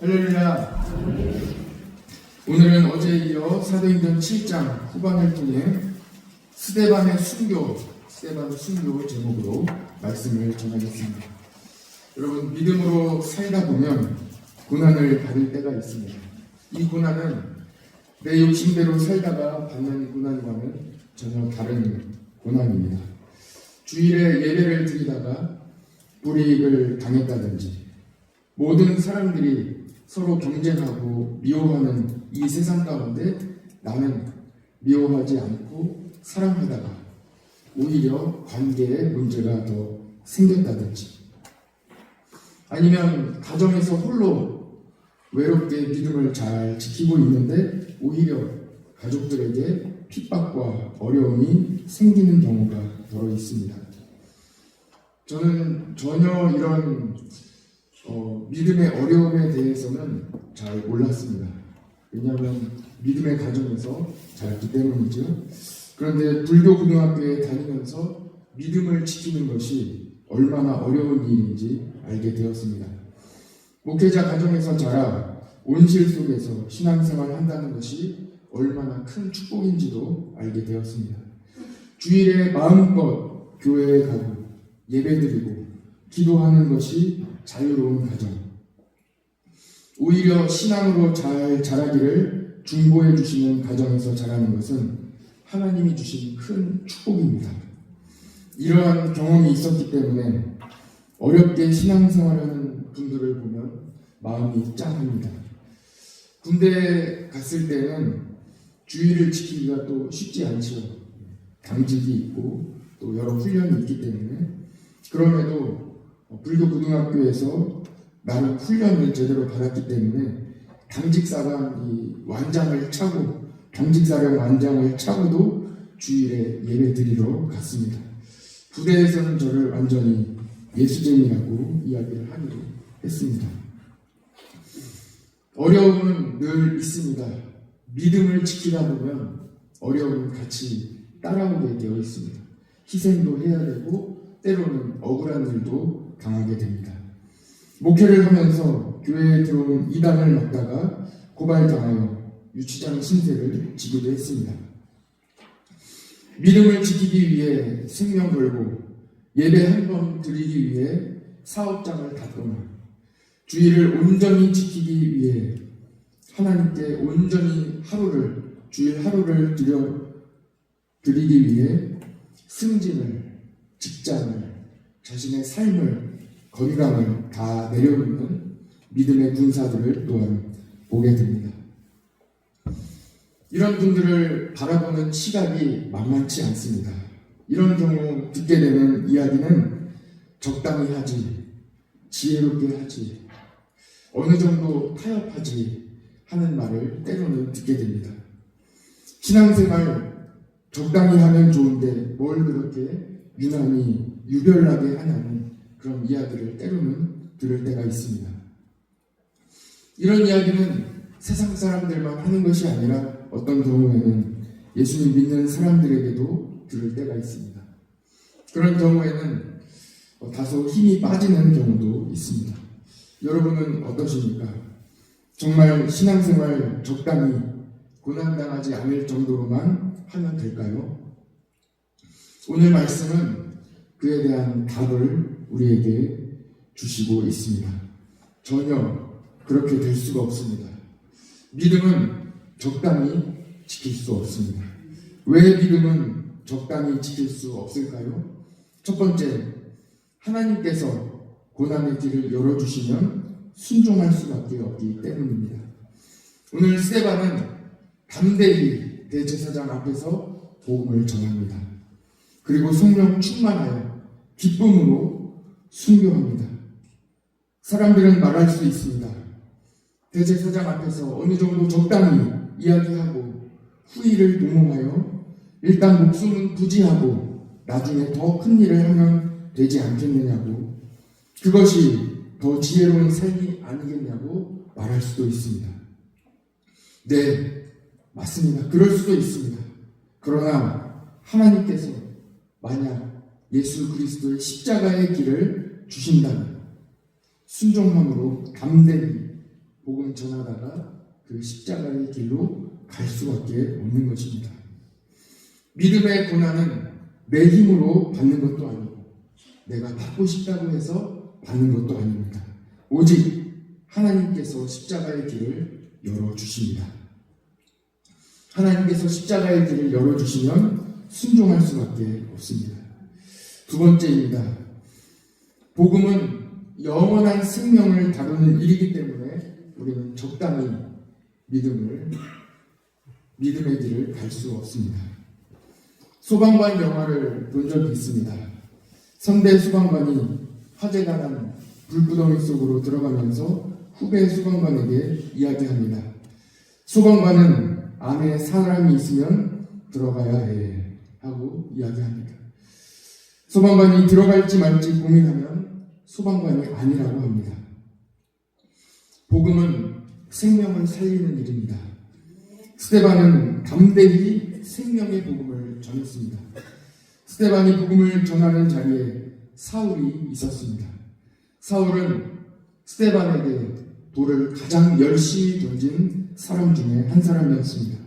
할렐루야. 오늘은 어제에 이어 사도행전 7장 후반을 통해 스데반의 순교 제목으로 말씀을 전하겠습니다. 여러분, 믿음으로 살다 보면 고난을 받을 때가 있습니다. 이 고난은 내 욕심대로 살다가 받는 고난과는 전혀 다른 고난입니다. 주일에 예배를 드리다가 불이익을 당했다든지, 모든 사람들이 서로 경쟁하고 미워하는 이 세상 가운데 나는 미워하지 않고 사랑하다가 오히려 관계에 문제가 더 생겼다든지, 아니면 가정에서 홀로 외롭게 믿음을 잘 지키고 있는데 오히려 가족들에게 핍박과 어려움이 생기는 경우가 더러 있습니다. 저는 전혀 이런 믿음의 어려움에 대해서는 잘 몰랐습니다. 왜냐하면 믿음의 가정에서 자랐기 때문이죠. 그런데 불교 고등학교에 다니면서 믿음을 지키는 것이 얼마나 어려운 일인지 알게 되었습니다. 목회자 가정에서 자라 온실 속에서 신앙생활을 한다는 것이 얼마나 큰 축복인지도 알게 되었습니다. 주일에 마음껏 교회에 가고 예배드리고 기도하는 것이 자유로운 가정, 오히려 신앙으로 잘 자라기를 중보해 주시는 가정에서 자라는 것은 하나님이 주신 큰 축복입니다. 이러한 경험이 있었기 때문에 어렵게 신앙생활하는 분들을 보면 마음이 짠합니다. 군대에 갔을 때는 주의를 지키기가 또 쉽지 않죠. 당직이 있고 또 여러 훈련이 있기 때문에. 그럼에도 불교 고등학교에서 나는 훈련을 제대로 받았기 때문에 당직사령 완장을 차고도 주일에 예배 드리러 갔습니다. 부대에서는 저를 완전히 예수쟁이라고 이야기를 하기로 했습니다. 어려움은 늘 있습니다. 믿음을 지키다 보면 어려움은 같이 따라오게 되어 있습니다. 희생도 해야 되고 때로는 억울한 일도 당하게 됩니다. 목회를 하면서 교회에 들어온 이단을 막다가 고발당하여 유치장 신세를 지기도 했습니다. 믿음을 지키기 위해 생명 걸고 예배 한 번 드리기 위해 사업장을 닫거나 주일을 온전히 지키기 위해 하나님께 온전히 주일 하루를 드리기 위해 승진을, 직장을, 자신의 삶을, 건강을 다 내려놓는 믿음의 군사들을 또한 보게 됩니다. 이런 분들을 바라보는 시각이 만만치 않습니다. 이런 경우 듣게 되는 이야기는 적당히 하지, 지혜롭게 하지, 어느 정도 타협하지 하는 말을 때로는 듣게 됩니다. 신앙생활 적당히 하면 좋은데 뭘 그렇게 유난히 유별나게 하냐는 그런 이야기를 때로는 들을 때가 있습니다. 이런 이야기는 세상 사람들만 하는 것이 아니라 어떤 경우에는 예수님 믿는 사람들에게도 들을 때가 있습니다. 그런 경우에는 다소 힘이 빠지는 경우도 있습니다. 여러분은 어떠십니까? 정말 신앙생활 적당히 고난당하지 않을 정도로만 하면 될까요? 오늘 말씀은 그에 대한 답을 우리에게 주시고 있습니다. 전혀 그렇게 될 수가 없습니다. 믿음은 적당히 지킬 수 없습니다. 왜 믿음은 적당히 지킬 수 없을까요? 첫 번째, 하나님께서 고난의 길을 열어주시면 순종할 수밖에 없기 때문입니다. 오늘 스데반은 담대히 대제사장 앞에서 복음을 전합니다. 그리고 성령 충만하여 기쁨으로 순교합니다. 사람들은 말할 수 있습니다. 대제사장 앞에서 어느 정도 적당히 이야기하고 후일을 도모하여 일단 목숨은 부지하고 나중에 더 큰 일을 하면 되지 않겠느냐고, 그것이 더 지혜로운 삶이 아니겠냐고 말할 수도 있습니다. 네, 맞습니다. 그럴 수도 있습니다. 그러나 하나님께서 만약 예수 그리스도의 십자가의 길을 주신다면 순종함으로 담대히 복음 전하다가 그 십자가의 길로 갈 수밖에 없는 것입니다. 믿음의 고난은 내 힘으로 받는 것도 아니고 내가 받고 싶다고 해서 받는 것도 아닙니다. 오직 하나님께서 십자가의 길을 열어주십니다. 하나님께서 십자가의 길을 열어주시면 순종할 수밖에 없습니다. 두 번째입니다. 복음은 영원한 생명을 다루는 일이기 때문에 우리는 적당히 믿음의 길을 갈 수 없습니다. 소방관 영화를 본 적이 있습니다. 선대 소방관이 화재가 난 불구덩이 속으로 들어가면서 후배 소방관에게 이야기합니다. 소방관은 안에 사람이 있으면 들어가야 해 하고 이야기합니다. 소방관이 들어갈지 말지 고민하면 소방관이 아니라고 합니다. 복음은 생명을 살리는 일입니다. 스데반은 담대히 생명의 복음을 전했습니다. 스데반이 복음을 전하는 자리에 사울이 있었습니다. 사울은 스데반에게 돌을 가장 열심히 던진 사람 중에 한 사람이었습니다.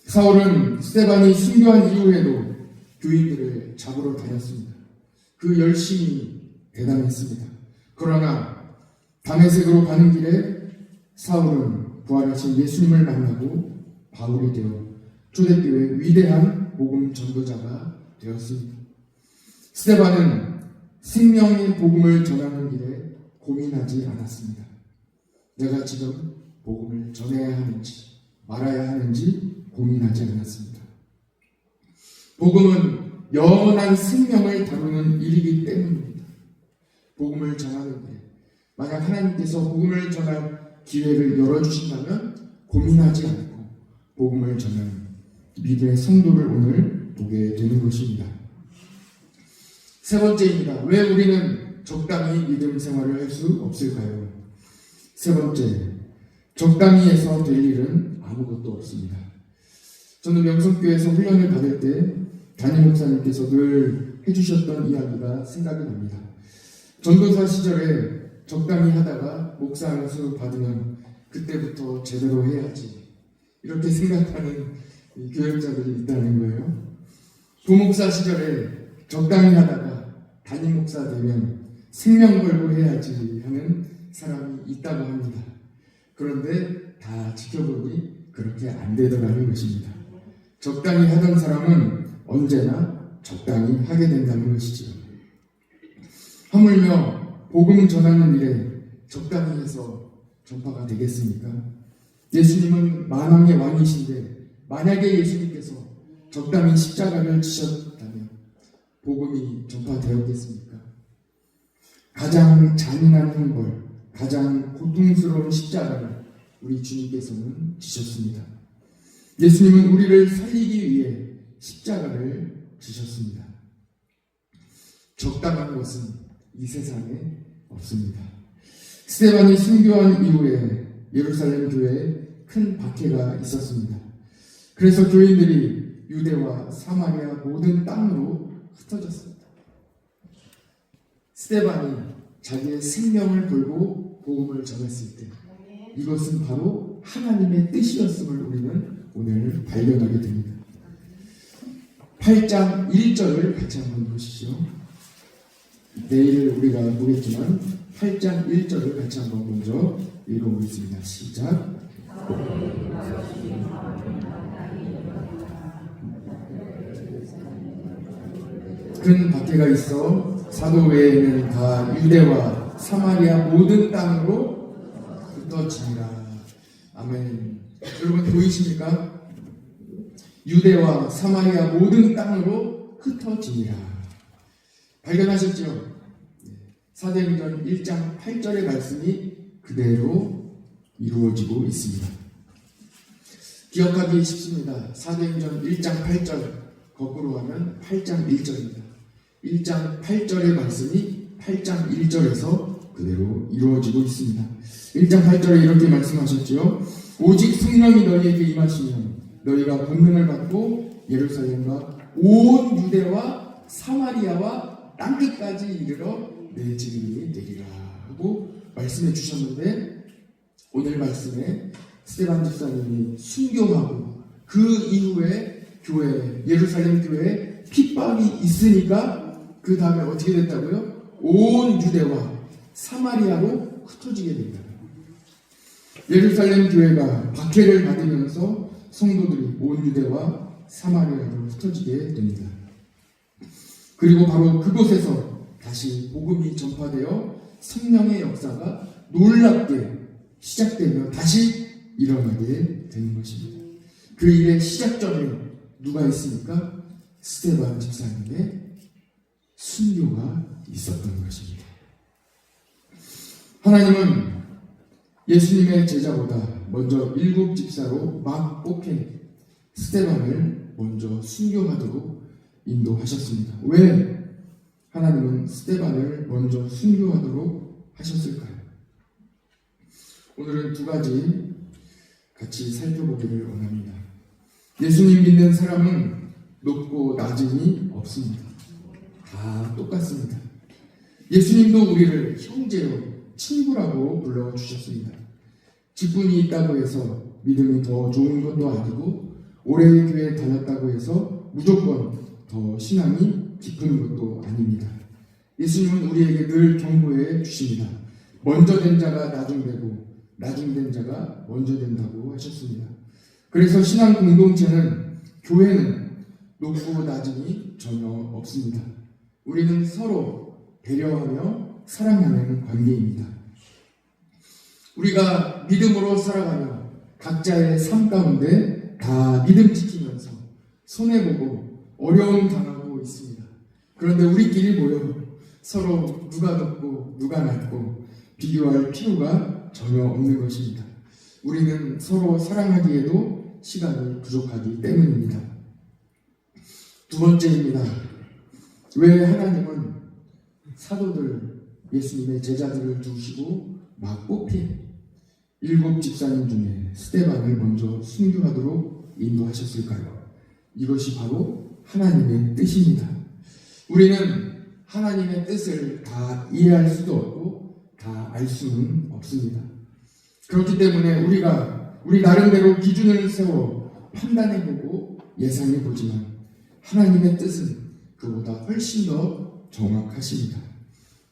사울은 스데반이 순교한 이후에도 교인들을 잡으러 다녔습니다. 그 열심이 대단했습니다. 그러나 다메섹으로 가는 길에 사울은 부활하신 예수님을 만나고 바울이 되어 초대교회의 위대한 복음 전도자가 되었습니다. 스데반은 생명의 복음을 전하는 길에 고민하지 않았습니다. 내가 지금 복음을 전해야 하는지 말아야 하는지 고민하지 않았습니다. 복음은 영원한 생명을 다루는 일이기 때문입니다. 복음을 전하는 길, 만약 하나님께서 복음을 전할 기회를 열어주신다면 고민하지 않고 복음을 전하는 믿음의 성도를 오늘 보게 되는 것입니다. 세 번째입니다. 왜 우리는 적당히 믿음 생활을 할 수 없을까요? 세 번째, 적당히 해서 될 일은 아무것도 없습니다. 저는 명성교회에서 훈련을 받을 때 담임 목사님께서 늘 해주셨던 이야기가 생각이 납니다. 전도사 시절에 적당히 하다가 목사 안수 받으면 그때부터 제대로 해야지 이렇게 생각하는 교역자들이 있다는 거예요. 부목사 시절에 적당히 하다가 담임 목사 되면 생명 걸고 해야지 하는 사람이 있다고 합니다. 그런데 다 지켜보니 그렇게 안 되더라는 것입니다. 적당히 하던 사람은 언제나 적당히 하게 된다는 것이죠. 하물며 복음 전하는 일에 적당히 해서 전파가 되겠습니까? 예수님은 만왕의 왕이신데 만약에 예수님께서 적당히 십자가를 지셨다면 복음이 전파되었겠습니까? 가장 잔인한 형벌, 가장 고통스러운 십자가를 우리 주님께서는 지셨습니다. 예수님은 우리를 살리기 위해 십자가를 지셨습니다. 적당한 것은 이 세상에 없습니다. 스데반이 순교한 이후에 예루살렘 교회에 큰 박해가 있었습니다. 그래서 교인들이 유대와 사마리아 모든 땅으로 흩어졌습니다. 스데반이 자기의 생명을 걸고 복음을 전했을 때 이것은 바로 하나님의 뜻이었음을 우리는 오늘 발견하게 됩니다. 8장 1절을 같이 한번 보시죠. 내일 우리가 보겠지만 8장 1절을 같이 한번 먼저 읽어보겠습니다. 시작. 큰 박해가 있어 사도 외에는 다 유대와 사마리아 모든 땅으로 흩어지니라. 아멘. 여러분 보이십니까? 유대와 사마리아 모든 땅으로 흩어지니라. 발견하셨죠? 사도행전 1장 8절의 말씀이 그대로 이루어지고 있습니다. 기억하기 쉽습니다. 사도행전 1장 8절 거꾸로 하면 8장 1절입니다. 1장 8절의 말씀이 8장 1절에서 그대로 이루어지고 있습니다. 1장 8절에 이렇게 말씀하셨죠. 오직 성령이 너희에게 임하시면 너희가 권능을 받고 예루살렘과 온 유대와 사마리아와 땅끝까지 이르러 내 증인이 되리라 하고 말씀해 주셨는데 오늘 말씀에 스데반 집사님이 순교하고 그 이후에 교회, 예루살렘 교회에 핍박이 있으니까 그 다음에 어떻게 됐다고요? 온 유대와 사마리아로 흩어지게 된다. 예루살렘 교회가 박해를 받으면서 성도들이 온 유대와 사마리아로 흩어지게 됩니다. 그리고 바로 그곳에서 다시 복음이 전파되어 성령의 역사가 놀랍게 시작되며 다시 일어나게 되는 것입니다. 그 일의 시작점에 누가 있습니까? 스데반 집사님의 순교가 있었던 것입니다. 하나님은 예수님의 제자보다 먼저 7 집사로 막 뽑힌 스데반을 먼저 순교하도록 인도하셨습니다. 왜 하나님은 스데반을 먼저 순교하도록 하셨을까요? 오늘은 2가지 같이 살펴보기를 원합니다. 예수님 믿는 사람은 높고 낮음이 없습니다. 다 똑같습니다. 예수님도 우리를 형제요, 친구라고 불러주셨습니다. 직분이 있다고 해서 믿음이 더 좋은 것도 아니고 오래 교회에 다녔다고 해서 무조건 더 신앙이 깊은 것도 아닙니다. 예수님은 우리에게 늘 경고해 주십니다. 먼저 된 자가 나중되고 나중된 자가 먼저 된다고 하셨습니다. 그래서 신앙 공동체는, 교회는 높고 낮음이 전혀 없습니다. 우리는 서로 배려하며 사랑하는 관계입니다. 우리가 믿음으로 살아가며 각자의 삶 가운데 다 믿음 지키면서 손해보고 어려움 당하고 있습니다. 그런데 우리끼리 모여 서로 누가 높고 누가 낮고 비교할 필요가 전혀 없는 것입니다. 우리는 서로 사랑하기에도 시간이 부족하기 때문입니다. 2번째입니다. 왜 하나님은 사도들, 예수님의 제자들을 두시고 막 뽑힌 7 집사님 중에 스데반을 먼저 순교하도록 인도하셨을까요? 이것이 바로 하나님의 뜻입니다. 우리는 하나님의 뜻을 다 이해할 수도 없고 다 알 수는 없습니다. 그렇기 때문에 우리가 우리 나름대로 기준을 세워 판단해보고 예상해보지만 하나님의 뜻은 그보다 훨씬 더 정확하십니다.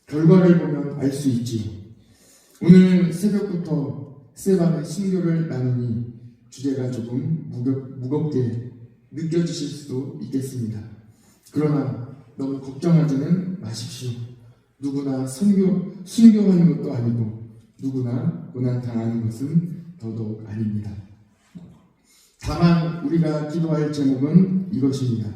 결과를 보면 알 수 있지요. 오늘 새벽부터 스데반의 순교를 나누니 주제가 조금 무겁게 느껴지실 수도 있겠습니다. 그러나 너무 걱정하지는 마십시오. 누구나 순교하는 것도 아니고 누구나 고난당하는 것은 더더욱 아닙니다. 다만 우리가 기도할 제목은 이것입니다.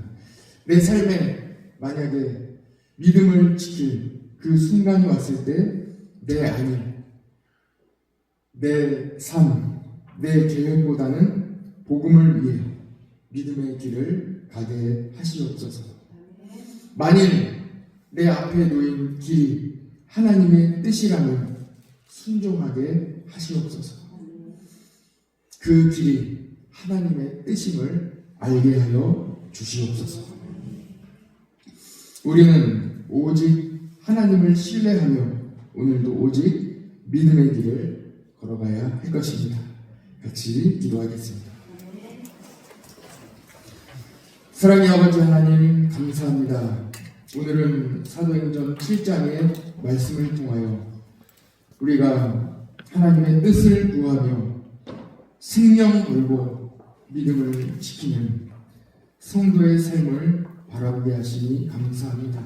내 삶에 만약에 믿음을 지킬 그 순간이 왔을 때 내 안일, 내 삶, 내 계획보다는 복음을 위해 믿음의 길을 가게 하시옵소서. 만일 내 앞에 놓인 길이 하나님의 뜻이라면 순종하게 하시옵소서. 그 길이 하나님의 뜻임을 알게 하여 주시옵소서. 우리는 오직 하나님을 신뢰하며 오늘도 오직 믿음의 길을 걸어가야 할 것입니다. 같이 기도하겠습니다. 사랑의 아버지 하나님, 감사합니다. 오늘은 사도행전 7장의 말씀을 통하여 우리가 하나님의 뜻을 구하며 생명 걸고 믿음을 지키는 성도의 삶을 바라보게 하시니 감사합니다.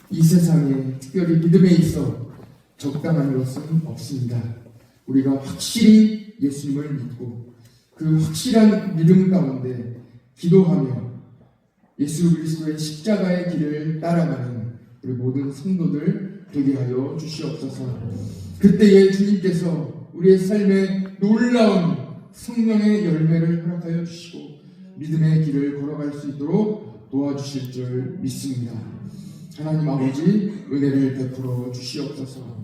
이 세상에 특별히 믿음에 있어 적당한 것은 없습니다. 우리가 확실히 예수님을 믿고 그 확실한 믿음 가운데 기도하며 예수 그리스도의 십자가의 길을 따라가는 우리 모든 성도들 되게 하여 주시옵소서. 그때에 주님께서 우리의 삶에 놀라운 성령의 열매를 허락하여 주시고 믿음의 길을 걸어갈 수 있도록 도와주실 줄 믿습니다. 하나님 아버지, 은혜를 베풀어 주시옵소서.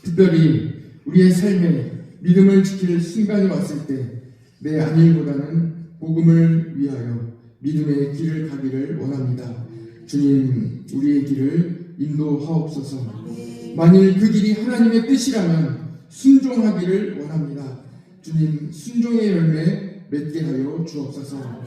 특별히 우리의 삶에 믿음을 지킬 순간이 왔을 때 내 안일보다는 복음을 위하여 믿음의 길을 가기를 원합니다. 주님, 우리의 길을 인도하옵소서. 만일 그 길이 하나님의 뜻이라면 순종하기를 원합니다. 주님, 순종의 열매 맺게 하여 주옵소서.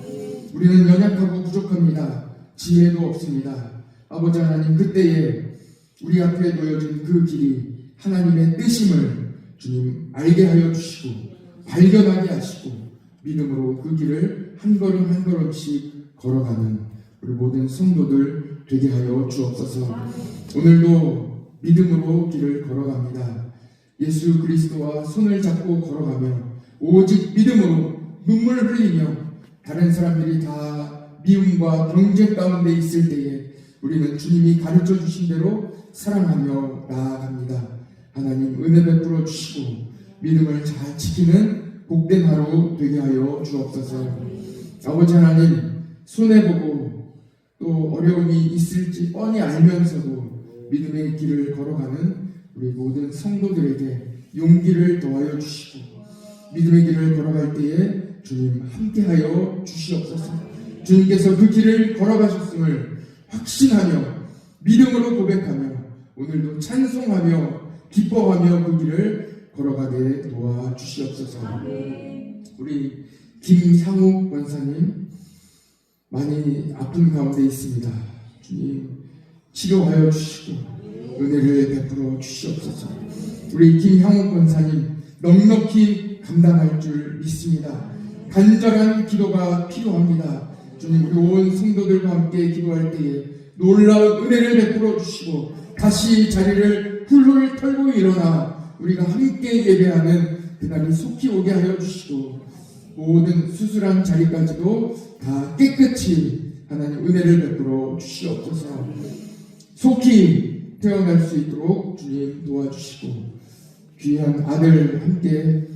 우리는 연약하고 부족합니다. 지혜도 없습니다. 아버지 하나님, 그때에 우리 앞에 놓여진 그 길이 하나님의 뜻임을 주님 알게 하여 주시고 발견하게 하시고 믿음으로 그 길을 한 걸음 한 걸음씩 걸어가는 우리 모든 성도들 되게 하여 주옵소서. 오늘도 믿음으로 길을 걸어갑니다. 예수 그리스도와 손을 잡고 걸어가며 오직 믿음으로 눈물 흘리며 다른 사람들이 다 미움과 경쟁 가운데 있을 때에 우리는 주님이 가르쳐 주신 대로 사랑하며 나아갑니다. 하나님, 은혜 베풀어 주시고 믿음을 잘 지키는 복된 하루 되게 하여 주옵소서. 아버지 하나님, 손해보고 또 어려움이 있을지 뻔히 알면서도 믿음의 길을 걸어가는 우리 모든 성도들에게 용기를 더하여 주시고 믿음의 길을 걸어갈 때에 주님 함께하여 주시옵소서. 주님께서 그 길을 걸어가셨음을 확신하며 믿음으로 고백하며 오늘도 찬송하며 기뻐하며 그 길을 걸어가게 도와주시옵소서. 우리 김향욱 권사님 많이 아픈 가운데 있습니다. 주님 치료하여 주시고 은혜를 베풀어 주시옵소서. 우리 김향욱 권사님 넉넉히 감당할 줄 믿습니다. 간절한 기도가 필요합니다. 주님, 우리 온 성도들과 함께 기도할 때에 놀라운 은혜를 베풀어 주시고 다시 자리를 훌훌 털고 일어나 우리가 함께 예배하는 그날이 속히 오게 하여 주시고 모든 수술한 자리까지도 다 깨끗이 하나님 은혜를 베풀어 주시옵소서. 속히 태어날 수 있도록 주님 도와주시고 귀한 아들 함께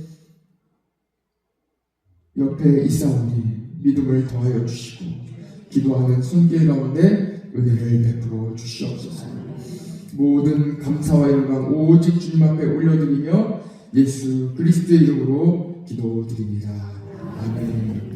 옆에 있사오니 믿음을 더하여 주시고 기도하는 손길 가운데 은혜를 베풀어 주시옵소서. 모든 감사와 영광 오직 주님 앞에 올려드리며 예수 그리스도의 이름으로 기도드립니다. 아멘.